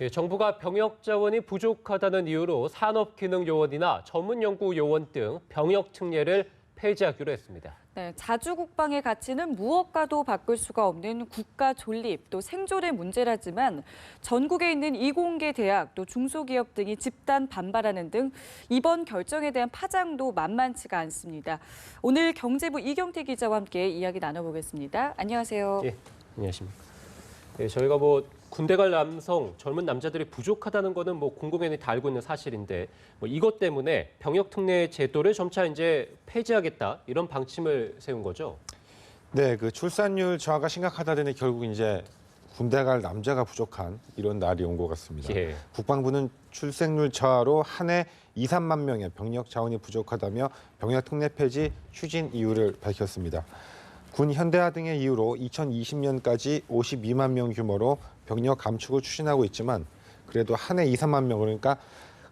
예, 정부가 병역 자원이 부족하다는 이유로 산업기능요원이나 전문연구요원 등 병역 특례를 폐지하기로 했습니다. 네, 자주국방의 가치는 무엇과도 바꿀 수가 없는 국가 존립, 또 생존의 문제라지만 전국에 있는 이공계 대학, 또 중소기업 등이 집단 반발하는 등 이번 결정에 대한 파장도 만만치가 않습니다. 오늘 경제부 이경태 기자와 함께 이야기 나눠보겠습니다. 안녕하세요. 예, 안녕하십니까. 예, 저희가 군대 갈 남성, 젊은 남자들이 부족하다는 거는 공공연히 다 알고 있는 사실인데 이것 때문에 병역 특례 제도를 점차 이제 폐지하겠다 이런 방침을 세운 거죠. 네, 그 출산율 저하가 심각하다더니 결국 이제 군대 갈 남자가 부족한 이런 날이 온 것 같습니다. 예. 국방부는 출생률 저하로 한 해 2, 3만 명의 병력 자원이 부족하다며 병역 특례 폐지 추진 이유를 밝혔습니다. 군 현대화 등의 이유로 2020년까지 52만 명 규모로 병력 감축을 추진하고 있지만 그래도 한 해 2, 3만 명 그러니까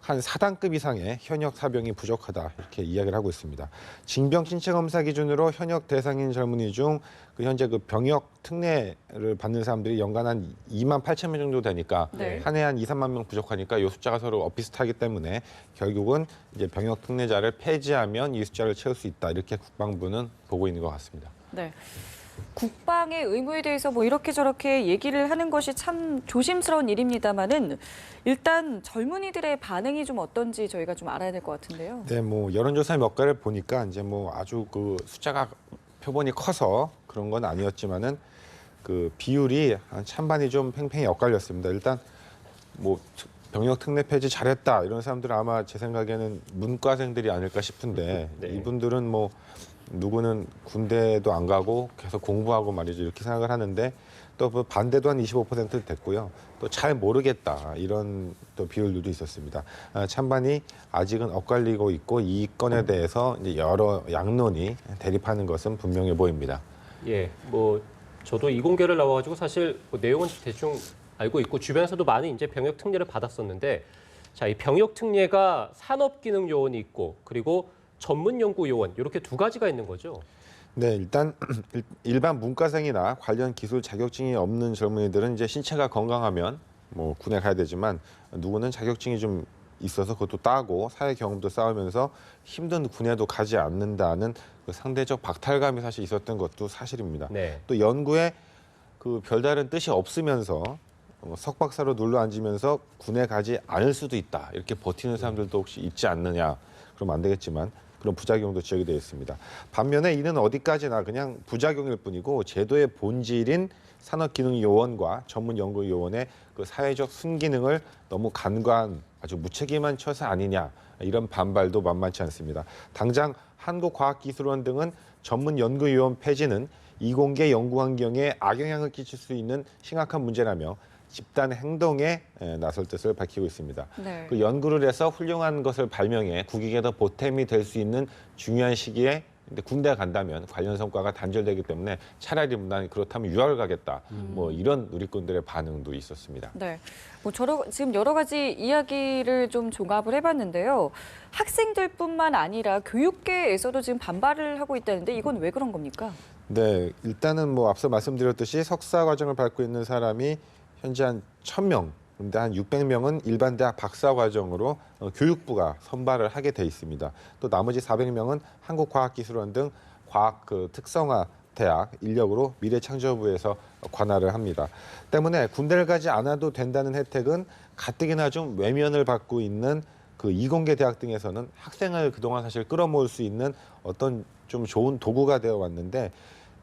한 4단급 이상의 현역 사병이 부족하다 이렇게 이야기를 하고 있습니다. 징병 신체 검사 기준으로 현역 대상인 젊은이 중 현재 병역 특례를 받는 사람들이 연간 한 2만 8천 명 정도 되니까 네. 한 해 한 2, 3만 명 부족하니까 이 숫자가 서로 엇비슷하기 때문에 결국은 이제 병역 특례자를 폐지하면 이 숫자를 채울 수 있다 이렇게 국방부는 보고 있는 것 같습니다. 네. 국방의 의무에 대해서 이렇게 저렇게 얘기를 하는 것이 참 조심스러운 일입니다만은 일단 젊은이들의 반응이 좀 어떤지 저희가 좀 알아야 될 것 같은데요. 네, 여론조사 몇 가를 보니까 이제 아주 그 숫자가 표본이 커서 그런 건 아니었지만은 그 비율이 한 찬반이 좀 팽팽히 엇갈렸습니다. 일단 병역 특례 폐지 잘했다 이런 사람들은 아마 제 생각에는 문과생들이 아닐까 싶은데 네. 이분들은 누구는 군대도 안 가고 계속 공부하고 말이죠 이렇게 생각을 하는데 또 반대도 한 25% 됐고요. 또 잘 모르겠다 이런 또 비율들도 있었습니다. 찬반이 아직은 엇갈리고 있고 이 건에 대해서 이제 여러 양론이 대립하는 것은 분명해 보입니다. 예, 저도 이공계를 나와가지고 사실 내용은 대충 알고 있고 주변에서도 많이 이제 병역 특례를 받았었는데 자, 이 병역 특례가 산업기능요원이 있고 그리고 전문연구요원 이렇게 두 가지가 있는 거죠. 네, 일단 일반 문과생이나 관련 기술 자격증이 없는 젊은이들은 이제 신체가 건강하면 군에 가야 되지만 누구는 자격증이 좀 있어서 그것도 따고 사회 경험도 쌓으면서 힘든 군에도 가지 않는다는 그 상대적 박탈감이 사실 있었던 것도 사실입니다. 네. 또 연구에 그 별다른 뜻이 없으면서 석박사로 눌러 앉으면서 군에 가지 않을 수도 있다. 이렇게 버티는 사람들도 혹시 있지 않느냐. 그러면 안 되겠지만 그런 부작용도 지적이 되어 있습니다. 반면에 이는 어디까지나 그냥 부작용일 뿐이고 제도의 본질인 산업기능요원과 전문연구요원의 그 사회적 순기능을 너무 간과한 아주 무책임한 처사 아니냐 이런 반발도 만만치 않습니다. 당장 한국과학기술원 등은 전문연구요원 폐지는 이공계 연구 환경에 악영향을 끼칠 수 있는 심각한 문제라며 집단 행동에 나설 뜻을 밝히고 있습니다. 네. 그 연구를 해서 훌륭한 것을 발명해 국익에 더 보탬이 될 수 있는 중요한 시기에 군대 간다면 관련 성과가 단절되기 때문에 차라리 난 그렇다면 유학을 가겠다. 이런 누리꾼들의 반응도 있었습니다. 네, 지금 여러 가지 이야기를 좀 종합을 해봤는데요. 학생들뿐만 아니라 교육계에서도 지금 반발을 하고 있다는데 이건 왜 그런 겁니까? 네, 일단은 앞서 말씀드렸듯이 석사 과정을 밟고 있는 사람이 현재 한 1,000명, 그런데 한 600명은 일반 대학 박사 과정으로 교육부가 선발을 하게 돼 있습니다. 또 나머지 400명은 한국과학기술원 등 과학 특성화 대학 인력으로 미래창조부에서 관할을 합니다. 때문에 군대를 가지 않아도 된다는 혜택은 가뜩이나 좀 외면을 받고 있는 그 이공계 대학 등에서는 학생을 그동안 사실 끌어모을 수 있는 어떤 좀 좋은 도구가 되어 왔는데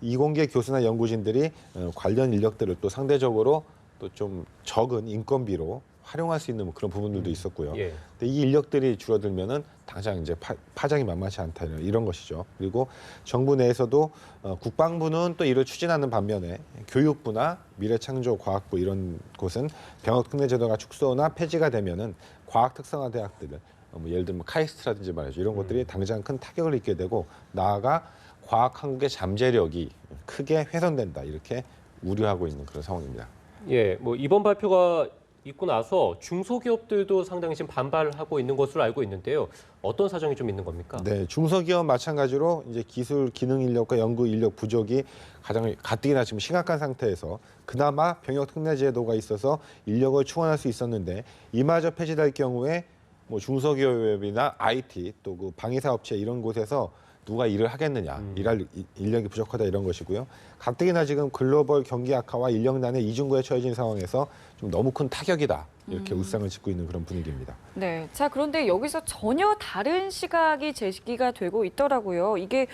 이공계 교수나 연구진들이 관련 인력들을 또 상대적으로 또 좀 적은 인건비로 활용할 수 있는 그런 부분들도 있었고요. 예. 근데 이 인력들이 줄어들면은 당장 이제 파장이 만만치 않다 이런 것이죠. 그리고 정부 내에서도 국방부는 또 이를 추진하는 반면에 교육부나 미래창조과학부 이런 곳은 병역 특례 제도가 축소나 폐지가 되면은 과학 특성화 대학들은 예를 들면 카이스트라든지 말이죠. 이런 것들이 당장 큰 타격을 입게 되고 나아가 과학 한국의 잠재력이 크게 훼손된다 이렇게 우려하고 있는 그런 상황입니다. 예, 이번 발표가 있고 나서 중소기업들도 상당히 지금 반발하고 있는 것으로 알고 있는데요. 어떤 사정이 좀 있는 겁니까? 네, 중소기업 마찬가지로 이제 기술, 기능 인력과 연구 인력 부족이 가뜩이나 지금 심각한 상태에서 그나마 병역 특례 제도가 있어서 인력을 충원할 수 있었는데 이마저 폐지될 경우에 뭐 중소기업이나 IT 또 그 방위사업체 이런 곳에서 누가 일을 하겠느냐, 일할 인력이 부족하다 이런 것이고요. 가뜩이나 지금 글로벌 경기 악화와 인력난의 이중구에 처해진 상황에서 좀 너무 큰 타격이다 이렇게 울상을 짓고 있는 그런 분위기입니다. 네. 자, 그런데 여기서 전혀 다른 시각이 제기가 되고 있더라고요. 이게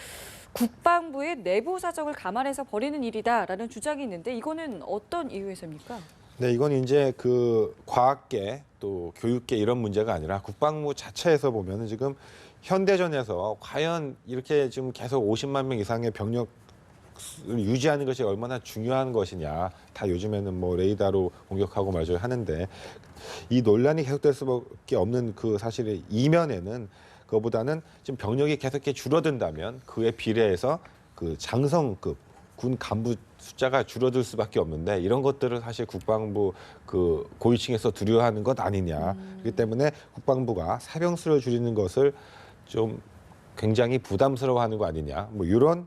국방부의 내부 사정을 감안해서 벌이는 일이다라는 주장이 있는데 이거는 어떤 이유에서입니까? 네, 이건 이제 그 과학계 또 교육계 이런 문제가 아니라 국방부 자체에서 보면은 지금 현대전에서 과연 이렇게 지금 계속 50만 명 이상의 병력을 유지하는 것이 얼마나 중요한 것이냐. 다 요즘에는 뭐 레이더로 공격하고 말죠 하는데 이 논란이 계속될 수밖에 없는 그 사실의 이면에는 그거보다는 지금 병력이 계속 이렇게 줄어든다면 그에 비례해서 그 장성급 군 간부 숫자가 줄어들 수밖에 없는데 이런 것들을 사실 국방부 그 고위층에서 두려워하는 것 아니냐. 그렇기 때문에 국방부가 사병수를 줄이는 것을 좀 굉장히 부담스러워하는 거 아니냐. 뭐 이런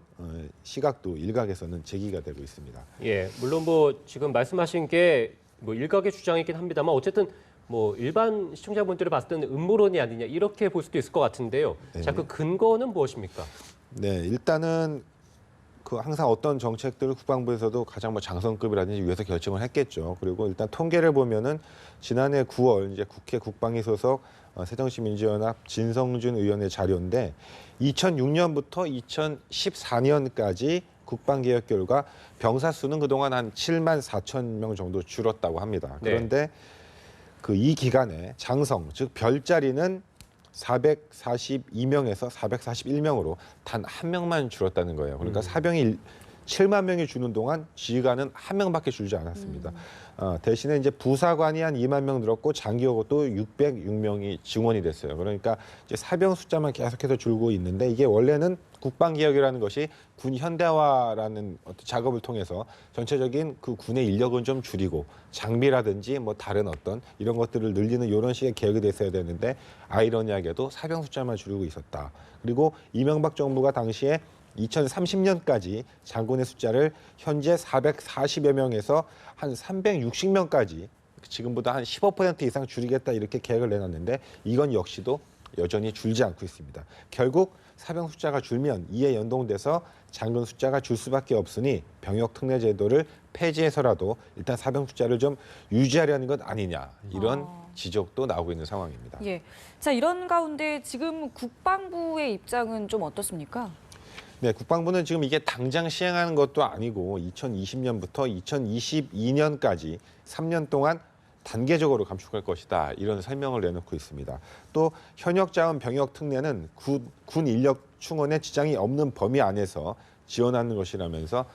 시각도 일각에서는 제기가 되고 있습니다. 예, 물론 뭐 지금 말씀하신 게 뭐 일각의 주장이긴 합니다만 어쨌든 뭐 일반 시청자분들이 봤을 때는 음모론이 아니냐 이렇게 볼 수도 있을 것 같은데요. 네. 자, 그 근거는 무엇입니까? 네, 일단은 그 항상 어떤 정책들을 국방부에서도 가장 뭐 장성급이라든지 위에서 결정을 했겠죠. 그리고 일단 통계를 보면은 지난해 9월 이제 국회 국방위 소속 새정치민주연합 진성준 의원의 자료인데 2006년부터 2014년까지 국방개혁 결과 병사 수는 그동안 한 7만 4천 명 정도 줄었다고 합니다. 그런데 그 이 기간에 장성, 즉 별자리는 442명에서 441명으로 단 한 명만 줄었다는 거예요. 그러니까 사병이 7만 명이 주는 동안 지휘관은 한 명밖에 줄지 않았습니다. 대신에 이제 부사관이 한 2만 명 늘었고 장교도 606명이 증원이 됐어요. 그러니까 이제 사병 숫자만 계속해서 줄고 있는데 이게 원래는 국방개혁이라는 것이 군 현대화라는 어떤 작업을 통해서 전체적인 그 군의 인력은 좀 줄이고 장비라든지 뭐 다른 어떤 이런 것들을 늘리는 이런 식의 계획이 됐어야 되는데 아이러니하게도 사병 숫자만 줄이고 있었다. 그리고 이명박 정부가 당시에 2030년까지 장군의 숫자를 현재 440여 명에서 한 360명까지 지금보다 한 15% 이상 줄이겠다 이렇게 계획을 내놨는데 이건 역시도 여전히 줄지 않고 있습니다. 결국 사병 숫자가 줄면 이에 연동돼서 장군 숫자가 줄 수밖에 없으니 병역 특례 제도를 폐지해서라도 일단 사병 숫자를 좀 유지하려는 것 아니냐 이런 지적도 나오고 있는 상황입니다. 예. 자, 이런 가운데 지금 국방부의 입장은 좀 어떻습니까? 네, 국방부는 지금 이게 당장 시행하는 것도 아니고 2020년부터 2022년까지 3년 동안 단계적으로 감축할 것이다. 이런 설명을 내놓고 있습니다. 또 현역 자원 병역 특례는 군 인력 충원에 지장이 없는 범위 안에서 지원하는 것이라면서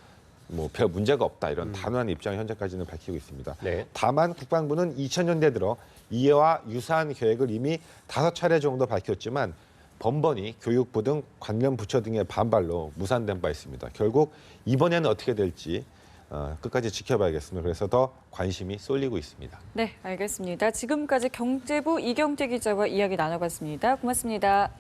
뭐 별 문제가 없다. 이런 단호한 입장을 현재까지는 밝히고 있습니다. 네. 다만 국방부는 2000년대 들어 이와 유사한 계획을 이미 5차례 정도 밝혔지만 번번이 교육부 등 관련 부처 등의 반발로 무산된 바 있습니다. 결국 이번에는 어떻게 될지 끝까지 지켜봐야겠습니다. 그래서 더 관심이 쏠리고 있습니다. 네, 알겠습니다. 지금까지 경제부 이경태 기자와 이야기 나눠봤습니다. 고맙습니다.